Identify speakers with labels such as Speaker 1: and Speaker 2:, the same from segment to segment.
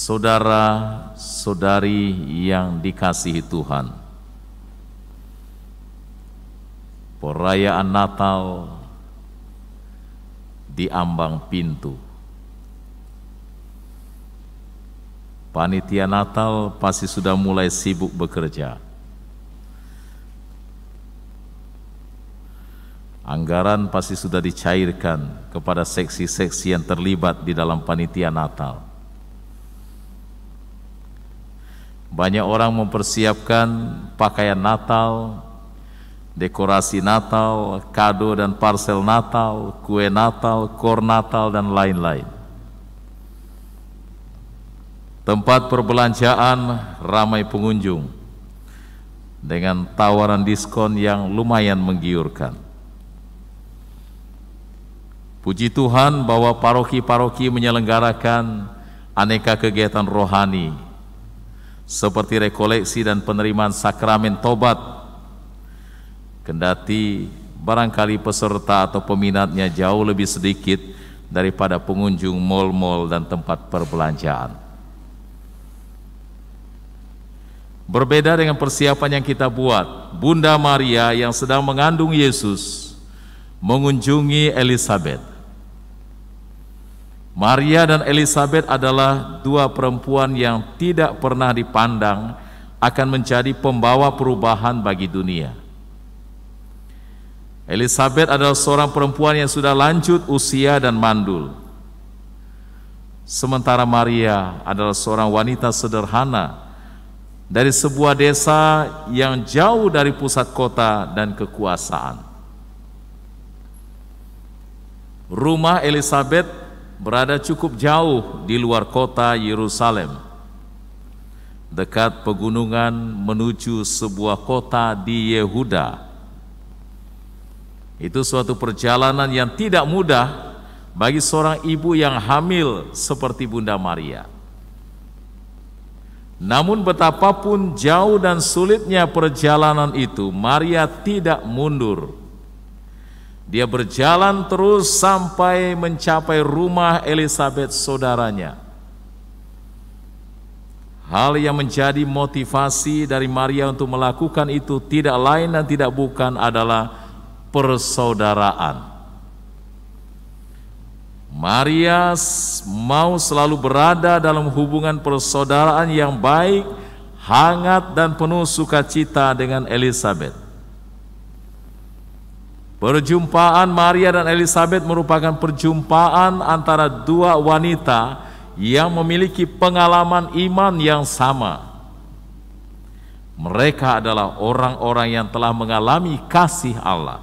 Speaker 1: Saudara-saudari yang dikasihi Tuhan, perayaan Natal di ambang pintu. Panitia Natal pasti sudah mulai sibuk bekerja. Anggaran pasti sudah dicairkan kepada seksi-seksi yang terlibat di dalam panitia Natal. Banyak orang mempersiapkan pakaian Natal, dekorasi Natal, kado dan parsel Natal, kue Natal, kor Natal, dan lain-lain. Tempat perbelanjaan ramai pengunjung dengan tawaran diskon yang lumayan menggiurkan. Puji Tuhan bahwa paroki-paroki menyelenggarakan aneka kegiatan rohani seperti rekoleksi dan penerimaan sakramen tobat. Kendati barangkali peserta atau peminatnya jauh lebih sedikit daripada pengunjung mal-mal dan tempat perbelanjaan. Berbeda dengan persiapan yang kita buat, Bunda Maria yang sedang mengandung Yesus mengunjungi Elizabeth. Maria dan Elizabeth adalah dua perempuan yang tidak pernah dipandang akan menjadi pembawa perubahan bagi dunia. Elizabeth adalah seorang perempuan yang sudah lanjut usia dan mandul. Sementara Maria adalah seorang wanita sederhana dari sebuah desa yang jauh dari pusat kota dan kekuasaan. Rumah Elizabeth berada cukup jauh di luar kota Yerusalem, dekat pegunungan menuju sebuah kota di Yehuda. Itu suatu perjalanan yang tidak mudah bagi seorang ibu yang hamil seperti Bunda Maria. Namun betapapun jauh dan sulitnya perjalanan itu, Maria tidak mundur. Dia berjalan terus sampai mencapai rumah Elizabeth saudaranya. Hal yang menjadi motivasi dari Maria untuk melakukan itu tidak lain dan tidak bukan adalah persaudaraan. Maria mau selalu berada dalam hubungan persaudaraan yang baik, hangat dan penuh sukacita dengan Elizabeth. Perjumpaan Maria dan Elizabeth merupakan perjumpaan antara dua wanita yang memiliki pengalaman iman yang sama. Mereka adalah orang-orang yang telah mengalami kasih Allah,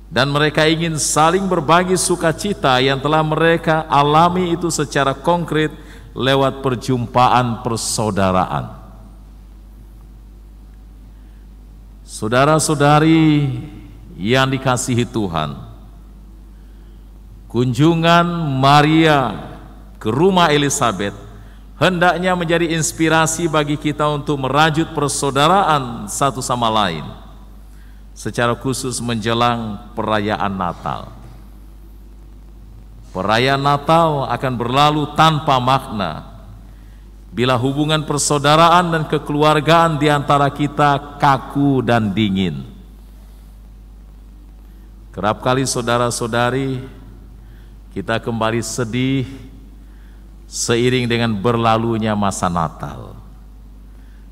Speaker 1: dan mereka ingin saling berbagi sukacita yang telah mereka alami itu secara konkret lewat perjumpaan persaudaraan. Saudara-saudari yang dikasihi Tuhan, kunjungan Maria ke rumah Elizabeth hendaknya menjadi inspirasi bagi kita untuk merajut persaudaraan satu sama lain, secara khusus menjelang perayaan Natal. Perayaan Natal akan berlalu tanpa makna bila hubungan persaudaraan dan kekeluargaan di antara kita kaku dan dingin. Kerap kali saudara-saudari, kita kembali sedih seiring dengan berlalunya masa Natal.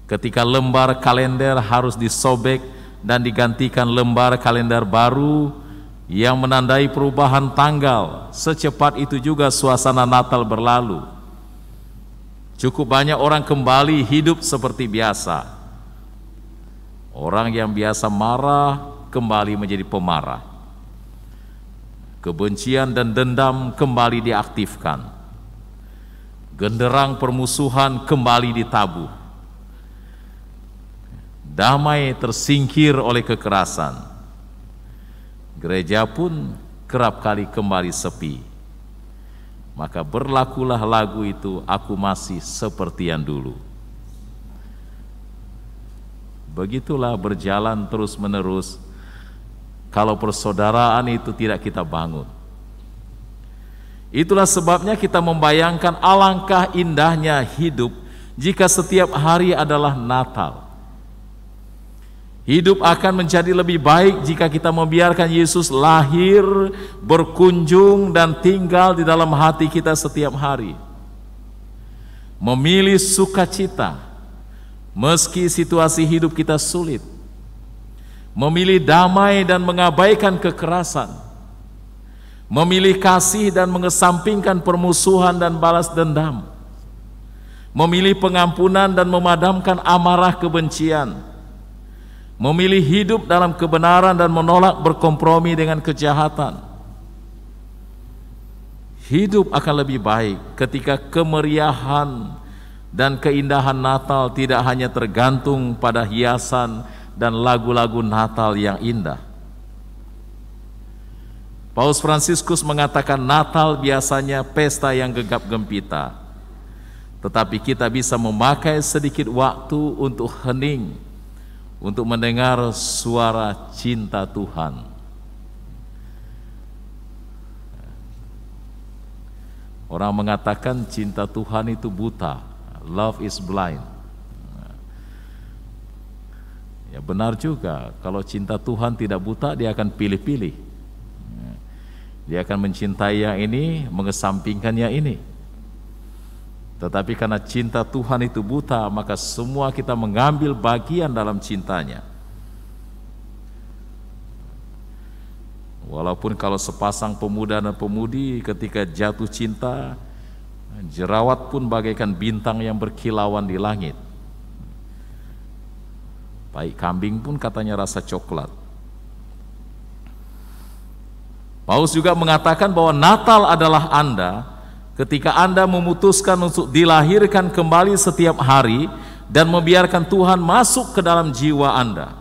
Speaker 1: Ketika lembar kalender harus disobek dan digantikan lembar kalender baru yang menandai perubahan tanggal, secepat itu juga suasana Natal berlalu. Cukup banyak orang kembali hidup seperti biasa. Orang yang biasa marah kembali menjadi pemarah. Kebencian dan dendam kembali diaktifkan. Genderang permusuhan kembali ditabuh. Damai tersingkir oleh kekerasan. Gereja pun kerap kali kembali sepi. Maka berlakulah lagu itu, aku masih seperti yang dulu. Begitulah berjalan terus-menerus kalau persaudaraan itu tidak kita bangun. Itulah sebabnya kita membayangkan alangkah indahnya hidup jika setiap hari adalah Natal. Hidup akan menjadi lebih baik jika kita membiarkan Yesus lahir, berkunjung, dan tinggal di dalam hati kita setiap hari. Memilih sukacita, meski situasi hidup kita sulit. Memilih damai dan mengabaikan kekerasan. Memilih kasih dan mengesampingkan permusuhan dan balas dendam. Memilih pengampunan dan memadamkan amarah kebencian. Memilih hidup dalam kebenaran dan menolak berkompromi dengan kejahatan. Hidup akan lebih baik ketika kemeriahan dan keindahan Natal tidak hanya tergantung pada hiasan dan lagu-lagu Natal yang indah. Paus Fransiskus mengatakan Natal biasanya pesta yang gegap gempita, tetapi kita bisa memakai sedikit waktu untuk hening, untuk mendengar suara cinta Tuhan. Orang mengatakan cinta Tuhan itu buta, love is blind. Ya benar juga, kalau cinta Tuhan tidak buta, dia akan pilih-pilih. Dia akan mencintai yang ini, mengesampingkan yang ini. Tetapi karena cinta Tuhan itu buta, maka semua kita mengambil bagian dalam cintanya. Walaupun kalau sepasang pemuda dan pemudi ketika jatuh cinta, jerawat pun bagaikan bintang yang berkilauan di langit. Baik kambing pun katanya rasa coklat. Paus juga mengatakan bahwa Natal adalah Anda ketika Anda memutuskan untuk dilahirkan kembali setiap hari dan membiarkan Tuhan masuk ke dalam jiwa Anda.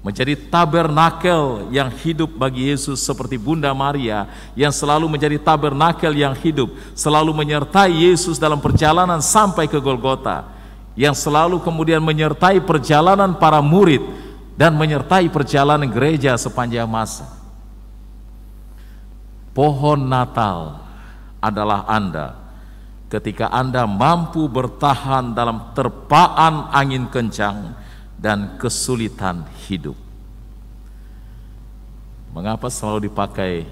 Speaker 1: Menjadi tabernakel yang hidup bagi Yesus seperti Bunda Maria yang selalu menjadi tabernakel yang hidup, selalu menyertai Yesus dalam perjalanan sampai ke Golgota, yang selalu kemudian menyertai perjalanan para murid dan menyertai perjalanan gereja sepanjang masa. Pohon Natal adalah Anda ketika Anda mampu bertahan dalam terpaan angin kencang dan kesulitan hidup. Mengapa selalu dipakai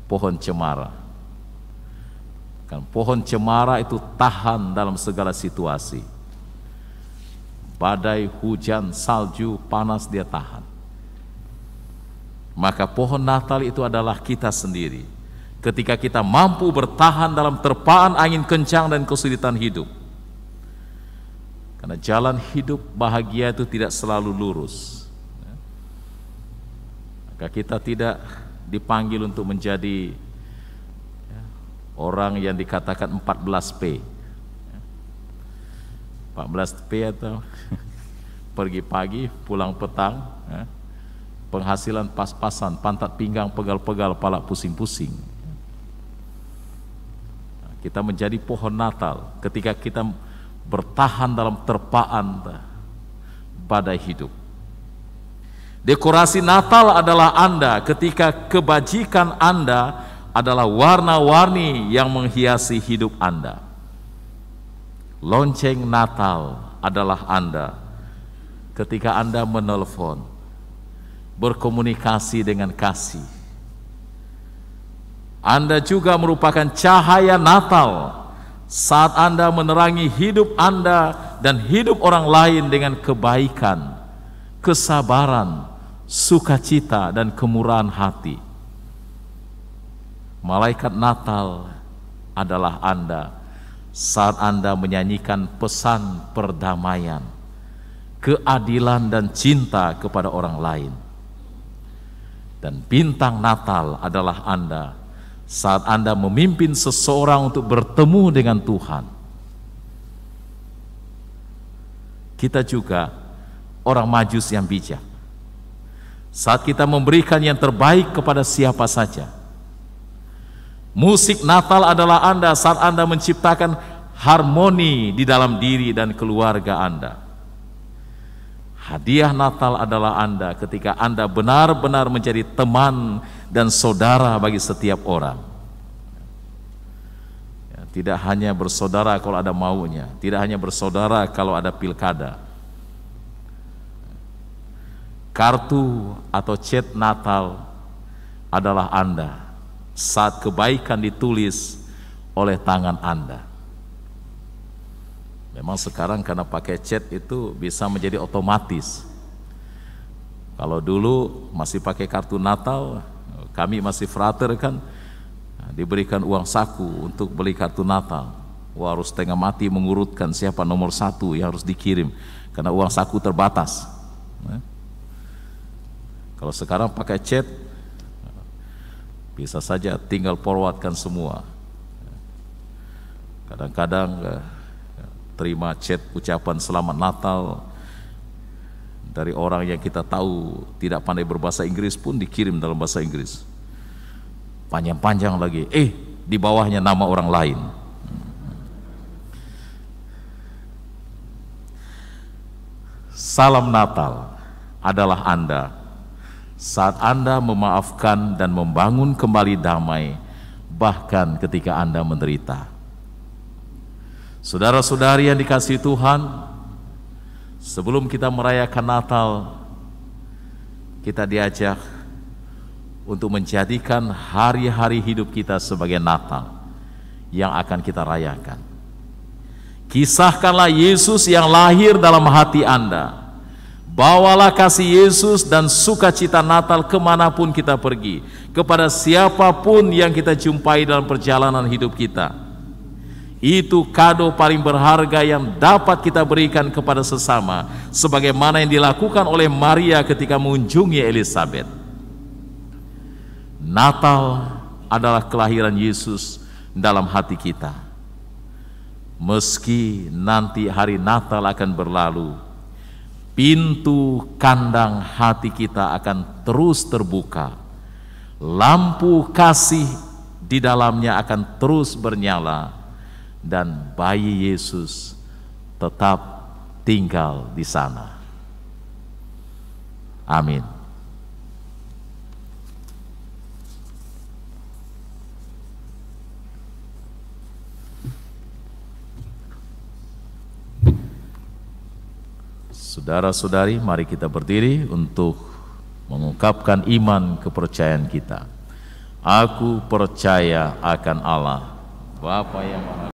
Speaker 1: pohon cemara? Kan pohon cemara itu tahan dalam segala situasi. Badai, hujan, salju, panas, dia tahan. Maka pohon Natal itu adalah kita sendiri. Ketika kita mampu bertahan dalam terpaan angin kencang dan kesulitan hidup. Karena jalan hidup bahagia itu tidak selalu lurus. Maka kita tidak dipanggil untuk menjadi orang yang dikatakan 14P. 14P atau pergi pagi, pulang petang, penghasilan pas-pasan, pantat pinggang pegal-pegal, pala pusing-pusing. Kita menjadi pohon Natal ketika kita bertahan dalam terpaan badai hidup. Dekorasi Natal adalah Anda ketika kebajikan Anda adalah warna-warni yang menghiasi hidup Anda. Lonceng Natal adalah Anda ketika Anda menelpon, berkomunikasi dengan kasih. Anda juga merupakan cahaya Natal saat Anda menerangi hidup Anda dan hidup orang lain dengan kebaikan, kesabaran, sukacita, dan kemurahan hati. Malaikat Natal adalah Anda saat Anda menyanyikan pesan perdamaian, keadilan, dan cinta kepada orang lain. Dan bintang Natal adalah Anda saat Anda memimpin seseorang untuk bertemu dengan Tuhan. Kita juga orang Majus yang bijak. Saat kita memberikan yang terbaik kepada siapa saja. Musik Natal adalah Anda saat Anda menciptakan harmoni di dalam diri dan keluarga Anda. Hadiah Natal adalah Anda ketika Anda benar-benar menjadi teman dan saudara bagi setiap orang. tidak hanya bersaudara kalau ada maunya, tidak hanya bersaudara kalau ada pilkada. Kartu atau chat Natal adalah Anda saat kebaikan ditulis oleh tangan Anda. Memang sekarang karena pakai chat itu bisa menjadi otomatis. Kalau dulu masih pakai kartu Natal, kami masih frater kan, diberikan uang saku untuk beli kartu Natal. Wah, harus setengah mati mengurutkan siapa nomor 1 yang harus dikirim, karena uang saku terbatas. Kalau sekarang pakai chat, bisa saja tinggal forwardkan semua. Kadang-kadang terima chat ucapan selamat Natal dari orang yang kita tahu tidak pandai berbahasa Inggris pun dikirim dalam bahasa Inggris. Panjang-panjang lagi, di bawahnya nama orang lain. Salam Natal adalah Anda saat Anda memaafkan dan membangun kembali damai, bahkan ketika Anda menderita. Saudara-saudari yang dikasihi Tuhan, sebelum kita merayakan Natal, kita diajak untuk menjadikan hari-hari hidup kita sebagai Natal yang akan kita rayakan. Kisahkanlah Yesus yang lahir dalam hati Anda. Bawalah kasih Yesus dan sukacita Natal kemanapun kita pergi, kepada siapapun yang kita jumpai dalam perjalanan hidup kita. Itu kado paling berharga yang dapat kita berikan kepada sesama, sebagaimana yang dilakukan oleh Maria ketika mengunjungi Elizabeth. Natal adalah kelahiran Yesus dalam hati kita. Meski nanti hari Natal akan berlalu, pintu kandang hati kita akan terus terbuka. Lampu kasih di dalamnya akan terus bernyala, dan bayi Yesus tetap tinggal di sana. Amin. Saudara-saudari, mari kita berdiri untuk mengungkapkan iman kepercayaan kita. Aku percaya akan Allah, Bapa yang Maha